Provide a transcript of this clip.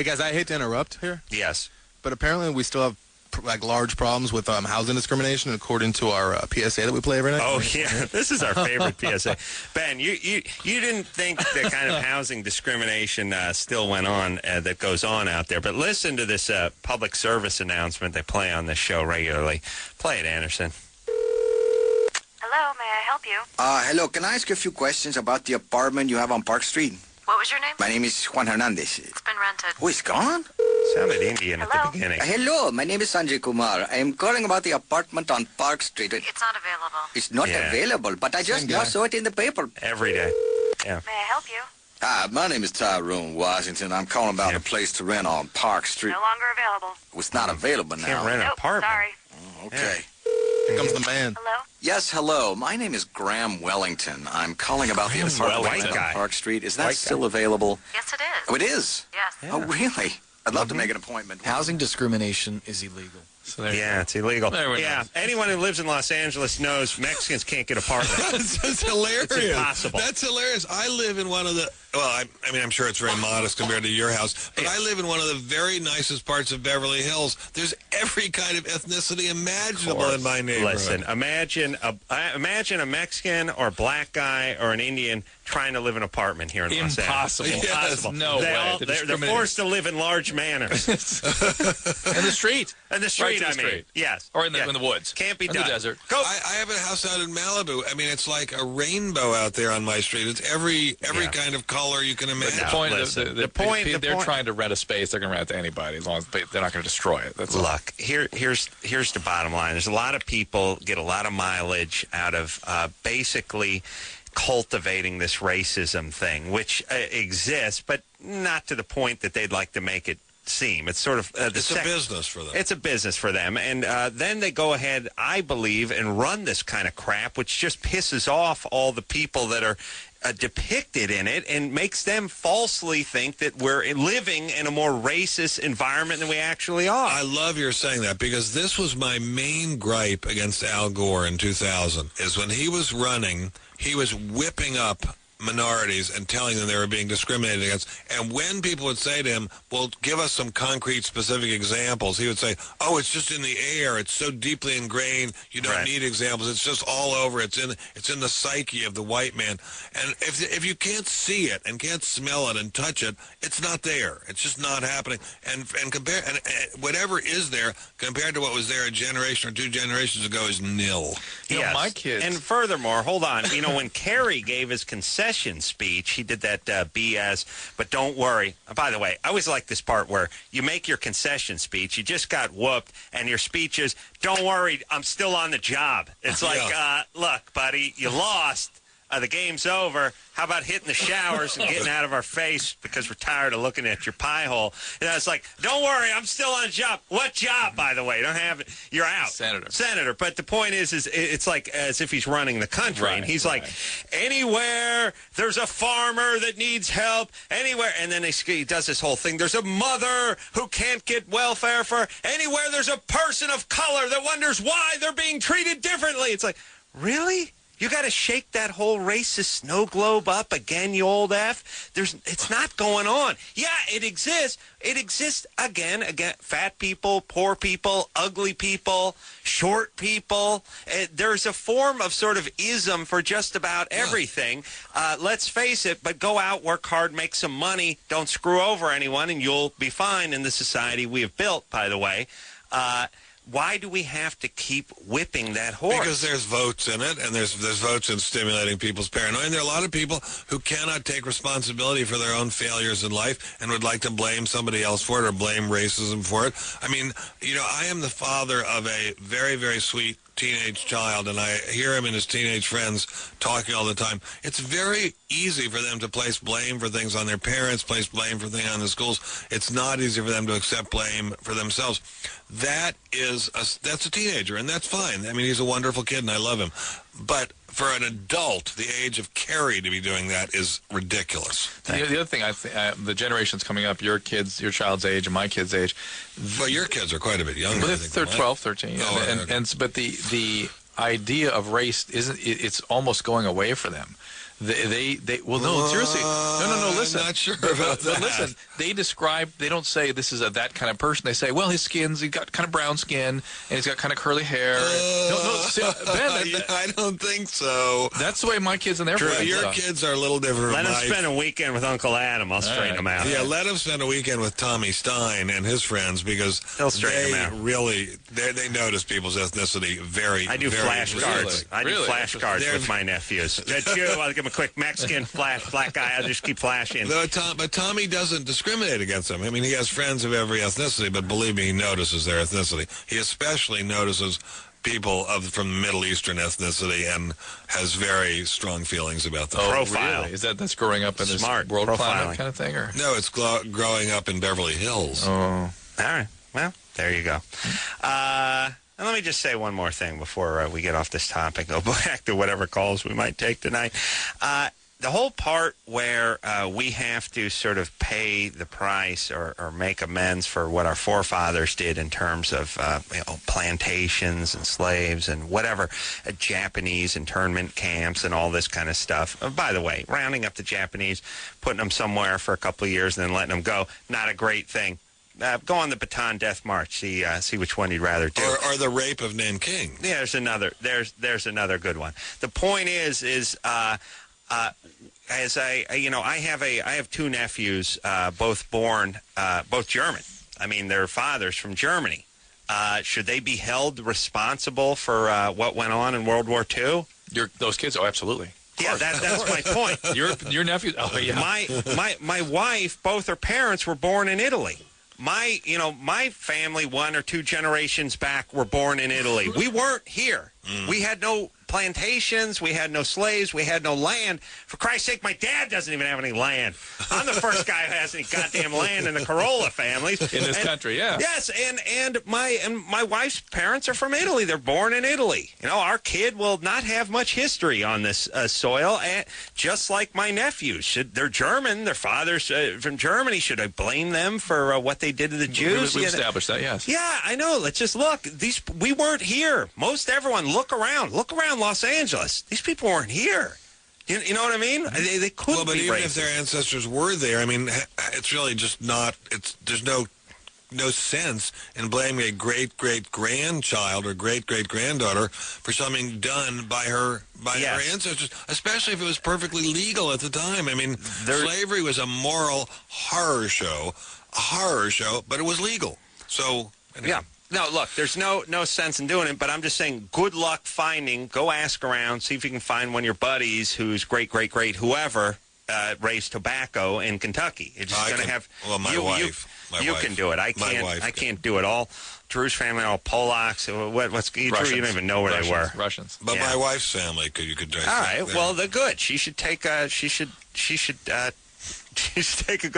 Wait, guys, I hate to interrupt here. Yes. But apparently we still have large problems with housing discrimination according to our PSA that we play every night. Oh, yeah. This is our favorite PSA. Ben, you didn't think the kind of housing discrimination still went on that goes on out there. But listen to this public service announcement they play on this show regularly. Play it, Anderson. Hello, may I help you? Hello, can I ask you a few questions about the apartment you have on Park Street? What was your name? My name is Juan Hernandez. It's been rented. Oh, it's gone? Sounded Indian Hello? at the beginning. Hello, my name is Sanjay Kumar. I am calling about the apartment on Park Street. It's not available. It's not available, but I just now saw it in the paper. Every day. Yeah. May I help you? Hi, my name is Tyrone Washington. I'm calling about a place to rent on Park Street. No longer available. It's not available now. Can't rent an Nope, apartment. sorry. Oh, okay. Here comes the man. Hello? Yes, hello. My name is Graham Wellington. I'm calling about the apartment White on guy. Park Street. Is that White still guy. available? Yes, it is. Oh, it is? Yes. Oh, really? I'd love to make an appointment. Housing discrimination is illegal. So there you Yeah, it's illegal. Everyone Yeah, knows. anyone who lives in Los Angeles knows Mexicans can't get apartments. That's hilarious. It's impossible. That's hilarious. I live in one of the, I mean, I'm sure it's very modest compared to your house, but I live in one of the very nicest parts of Beverly Hills. There's every kind of ethnicity imaginable in my neighborhood. Listen, imagine a Mexican or black guy or an Indian trying to live in an apartment here in Los Impossible. Angeles. Yes. No way. They're forced to live in large manors. In the street. In the street, Right to the I mean. street. Yes. Or in the woods. Can't be in done. the desert. Go. I have a house out in Malibu. I mean, it's like a rainbow out there on my street. It's every kind of color you can imagine. The point listen, they're point- trying to rent a space. They're going to rent it to anybody as long as they're not going to destroy it. That's all. Look, here's the bottom line. There's a lot of people get a lot of mileage out of basically cultivating this racism thing, which exists, but not to the point that they'd like to make it seem. It's sort of It's a business for them. It's a business for them. And then they go ahead, I believe, and run this kind of crap, which just pisses off all the people that are depicted in it and makes them falsely think that we're living in a more racist environment than we actually are. I love your saying that because this was my main gripe against Al Gore in 2000, is when he was running, he was whipping up minorities and telling them they were being discriminated against. And when people would say to him, well, give us some concrete, specific examples, he would say, oh, it's just in the air. It's so deeply ingrained. You don't need examples. It's just all over. It's in the psyche of the white man. And if you can't see it and can't smell it and touch it, it's not there. It's just not happening. And compare and whatever is there compared to what was there a generation or two generations ago is nil. You know, my kids. And furthermore, hold on. You know, when Kerry gave his concession speech, he did that BS, but don't worry. By the way, I always like this part where you make your concession speech, you just got whooped, and your speech is, don't worry, I'm still on the job. It's like, look, buddy, you lost. The game's over. How about hitting the showers and getting out of our face because we're tired of looking at your pie hole? And it's like, don't worry, I'm still on a job. What job, by the way? You don't have it. You're out. Senator. But the point is it's like as if he's running the country. Right, and he's like, anywhere there's a farmer that needs help, anywhere. And then he does this whole thing. There's a mother who can't get welfare for anywhere. There's a person of color that wonders why they're being treated differently. It's like, really? You got to shake that whole racist snow globe up again, you old F. It's not going on. Yeah, it exists. It exists again. Fat people, poor people, ugly people, short people. There's a form of sort of ism for just about everything. Let's face it, but go out, work hard, make some money, don't screw over anyone, and you'll be fine in the society we have built, by the way. Why do we have to keep whipping that horse? Because there's votes in it, and there's votes in stimulating people's paranoia. And there are a lot of people who cannot take responsibility for their own failures in life and would like to blame somebody else for it or blame racism for it. I mean, you know, I am the father of a very, very sweet teenage child, and I hear him and his teenage friends talking all the time. It's very easy for them to place blame for things on their parents, place blame for things on the schools. It's not easy for them to accept blame for themselves. That's a teenager, and that's fine. I mean, he's a wonderful kid, and I love him. But for an adult, the age of Kerry to be doing that is ridiculous. The other thing, the generations coming up, your child's age and my kid's age. Well, your kids are quite a bit younger. Well, they're 12, 13. But the idea of race it's almost going away for them. Well, no, seriously. No, listen. I'm not sure about that. But listen, they don't say this is that kind of person. They say, well, he's got kind of brown skin, and he's got kind of curly hair. Ben, I don't think so. that's the way my kids and their friends Your are. kids are a little different. Let from him spend a weekend with Uncle Adam. I'll straighten him out. Yeah, let him spend a weekend with Tommy Stein and his friends because They'll straighten they him out. really they notice people's ethnicity very. I do very flashcards. I do Really? flashcards with my nephews. That's you. I'll give him a quick Mexican black guy. I'll just keep flashing. But Tommy doesn't discriminate against them. I mean, he has friends of every ethnicity, but believe me, he notices their ethnicity. He especially notices people from the Middle Eastern ethnicity and has very strong feelings about them. Oh, Profile. really? That's growing up in this Smart. world Profiling. climate kind of thing, or? No, it's growing up in Beverly Hills. Oh. All right. Well, there you go. And let me just say one more thing before we get off this topic. Go back to whatever calls we might take tonight. The whole part where we have to sort of pay the price or make amends for what our forefathers did in terms of plantations and slaves and whatever, Japanese internment camps and all this kind of stuff. By the way, rounding up the Japanese, putting them somewhere for a couple of years and then letting them go, not a great thing. Go on the Bataan Death March. See which one you'd rather do. Or the rape of Nanking. Yeah, there's another good one. The point is as I have two nephews, both German. I mean, their fathers from Germany. Should they be held responsible for what went on in World War II? Those kids? Oh, absolutely. Yeah, that's my point. Your nephew? Oh, yeah. My wife, both her parents were born in Italy. My family, one or two generations back, were born in Italy. We weren't here. We had no plantations. We had no slaves. We had no land. For Christ's sake, my dad doesn't even have any land. I'm the first guy who has any goddamn land in the Carolla families. In this country, yeah. Yes, and my wife's parents are from Italy. They're born in Italy. Our kid will not have much history on this soil, just like my nephews. They're German. Their father's from Germany. Should I blame them for what they did to the Jews? We established that, yes. Yeah, I know. Let's just look. We weren't here. Most everyone, look around Los Angeles. These people weren't here. You know what I mean? They couldn't Well, but be even racist. if their ancestors were there, I mean, it's really just not. There's no sense in blaming a great-great-grandchild or great-great-granddaughter for something done by her ancestors, especially if it was perfectly legal at the time. I mean, slavery was a moral horror show, but it was legal. So anyway. Yeah. No, look, there's no sense in doing it, but I'm just saying good luck finding, go ask around, see if you can find one of your buddies whose great-great-great whoever raised tobacco in Kentucky. You're just going to have... Well, my wife. You can do it. I can't do it all. Drew's family, all Polacks. Drew, you don't even know where they were. Russians. But my wife's family, you could do. All right, well, they're good. She should take a good